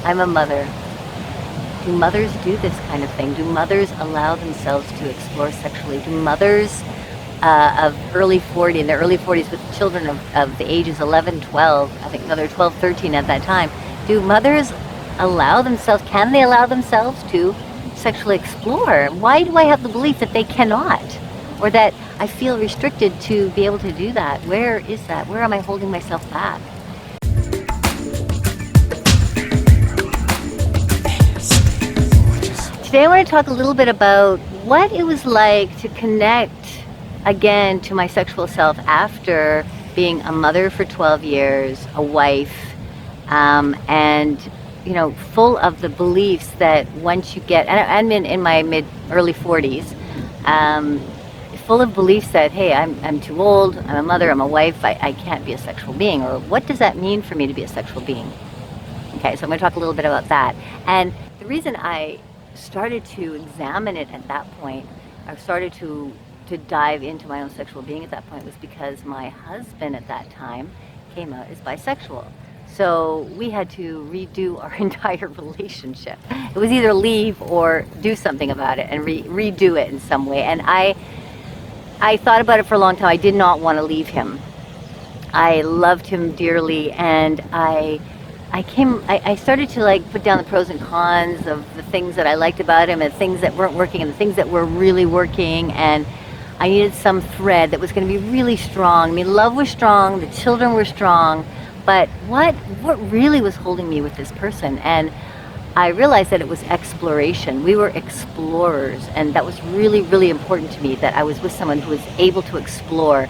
I'm a mother. Do mothers do this kind of thing? Do mothers allow themselves to explore sexually? Do mothers in their early 40s with children of the ages 11, 12, I think another 12, 13 at that time, do mothers can they allow themselves to sexually explore? Why do I have the belief that they cannot? Or that I feel restricted to be able to do that? Where is that? Where am I holding myself back? Today I want to talk a little bit about what it was like to connect again to my sexual self after being a mother for 12 years, a wife, and full of the beliefs that once you get, and I'm in my early 40s, full of beliefs that, hey, I'm too old, I'm a mother, I'm a wife, I can't be a sexual being, or what does that mean for me to be a sexual being? Okay, so I'm going to talk a little bit about that. And the reason I started to examine it at that point, I started to dive into my own sexual being at that point, was because my husband at that time came out as bisexual. So we had to redo our entire relationship. It was either leave or do something about it and redo it in some way. And I thought about it for a long time. I did not want to leave him. I loved him dearly, and I started to put down the pros and cons of the things that I liked about him and things that weren't working and the things that were really working, and I needed some thread that was going to be really strong. I mean, love was strong, the children were strong, but what really was holding me with this person? And I realized that it was exploration. We were explorers, and that was really, really important to me, that I was with someone who was able to explore.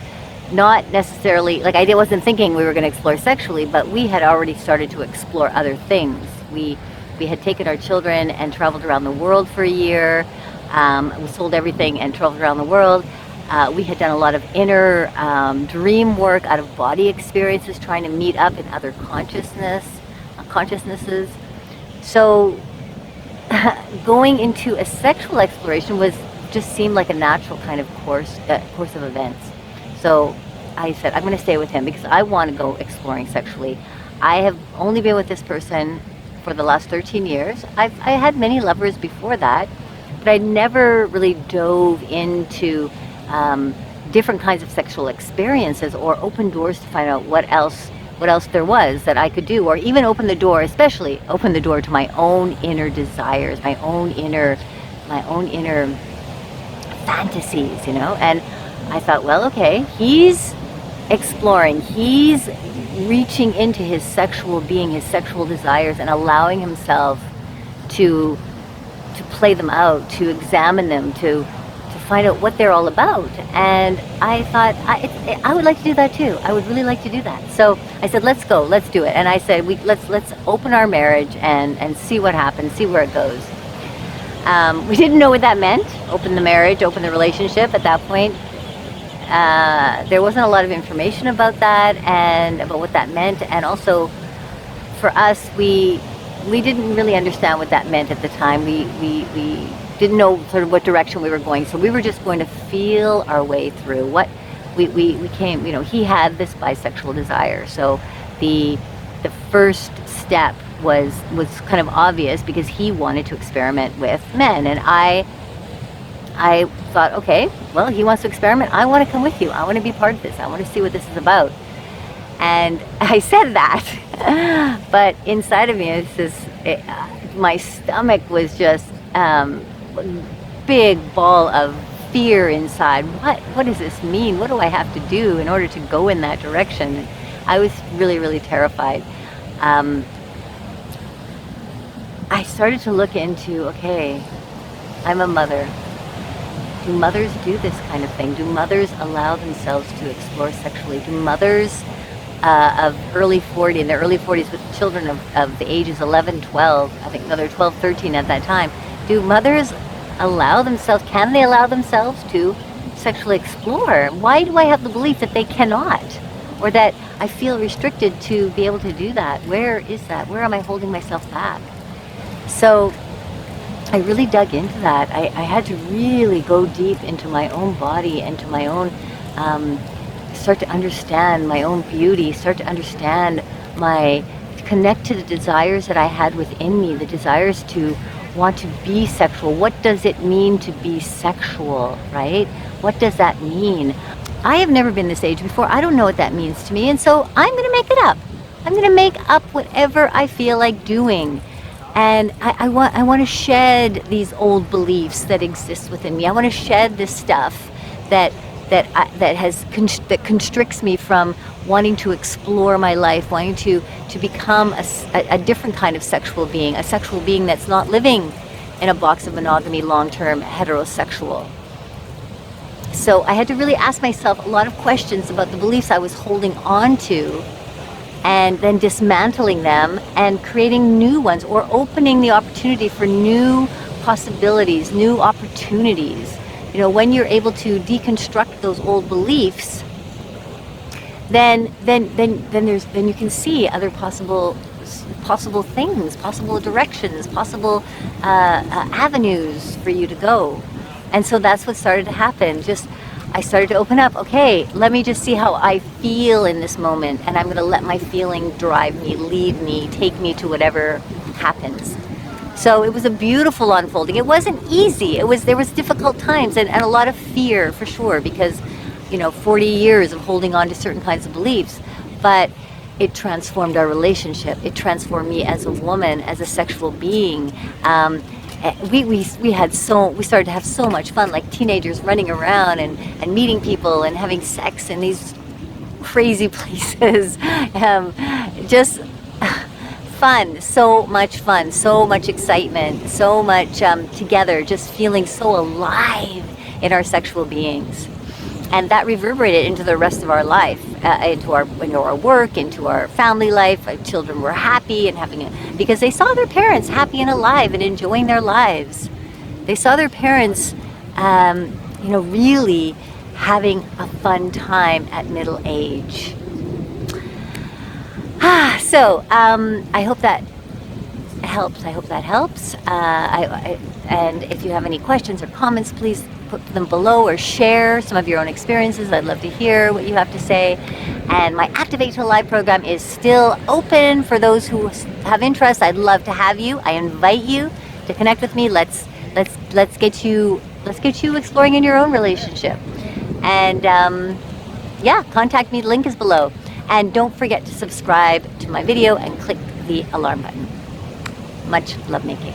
Not necessarily, I wasn't thinking we were going to explore sexually, but we had already started to explore other things. We had taken our children and traveled around the world for a year. We sold everything and traveled around the world. We had done a lot of inner dream work, out of body experiences, trying to meet up in other consciousnesses. So going into a sexual exploration just seemed like a natural kind of course of events. So I said, I'm going to stay with him because I want to go exploring sexually. I have only been with this person for the last 13 years. I had many lovers before that, but I never really dove into different kinds of sexual experiences or opened doors to find out what else there was that I could do, or even especially open the door to my own inner desires, my own inner fantasies, and I thought, well, okay, he's exploring, he's reaching into his sexual being, his sexual desires, and allowing himself to play them out, to examine them, to find out what they're all about. And I thought, I would like to do that too. I would really like to do that. So I said, let's go, let's do it. And I said, let's open our marriage and see what happens, see where it goes. We didn't know what that meant, open the marriage, open the relationship at that point. There wasn't a lot of information about that and about what that meant, and also for us, we didn't really understand what that meant at the time. We didn't know sort of what direction we were going, so we were just going to feel our way through what we came. He had this bisexual desire, so the first step was kind of obvious because he wanted to experiment with men, and I thought, okay, well, he wants to experiment. I want to come with you. I want to be part of this. I want to see what this is about. And I said that, but inside of me, my stomach was just a big ball of fear inside. What does this mean? What do I have to do in order to go in that direction? I was really, really terrified. I started to look into, okay, I'm a mother. Do mothers do this kind of thing? Do mothers allow themselves to explore sexually? Do mothers in their early 40s with children of the ages 11, 12, I think another 12, 13 at that time, do mothers can they allow themselves to sexually explore? Why do I have the belief that they cannot? Or that I feel restricted to be able to do that? Where is that? Where am I holding myself back? So I really dug into that. I had to really go deep into my own body and to my own, start to understand my own beauty, start to understand connect to the desires that I had within me, the desires to want to be sexual. What does it mean to be sexual, right? What does that mean? I have never been this age before. I don't know what that means to me, and so I'm going to make it up. I'm going to make up whatever I feel like doing. And I want to shed these old beliefs that exist within me. I want to shed this stuff that constricts me from wanting to explore my life, wanting to become a different kind of sexual being, a sexual being that's not living in a box of monogamy, long-term heterosexual. So I had to really ask myself a lot of questions about the beliefs I was holding on to, and then dismantling them and creating new ones, or opening the opportunity for new possibilities, new opportunities. You know, when you're able to deconstruct those old beliefs, then you can see other possible things, possible directions, possible avenues for you to go. And so that's what started to happen. I started to open up. Okay, let me just see how I feel in this moment, and I'm going to let my feeling drive me, lead me, take me to whatever happens. So it was a beautiful unfolding. It wasn't easy. There was difficult times and a lot of fear, for sure, because 40 years of holding on to certain kinds of beliefs. But it transformed our relationship. It transformed me as a woman, as a sexual being. We started to have so much fun, like teenagers running around and meeting people and having sex in these crazy places. Just fun, so much fun, so much excitement, so much together, just feeling so alive in our sexual beings. And that reverberated into the rest of our life, into our work, into our family life. Our children were happy and because they saw their parents happy and alive and enjoying their lives. They saw their parents, really having a fun time at middle age. So I hope that helps. I hope that helps. And if you have any questions or comments, please put them below, or share some of your own experiences. I'd love to hear what you have to say. And my Activate to Live program is still open for those who have interest. I'd love to have you. I invite you to connect with me. Let's get you exploring in your own relationship. And contact me. The link is below. And don't forget to subscribe to my video and click the alarm button. Much love making.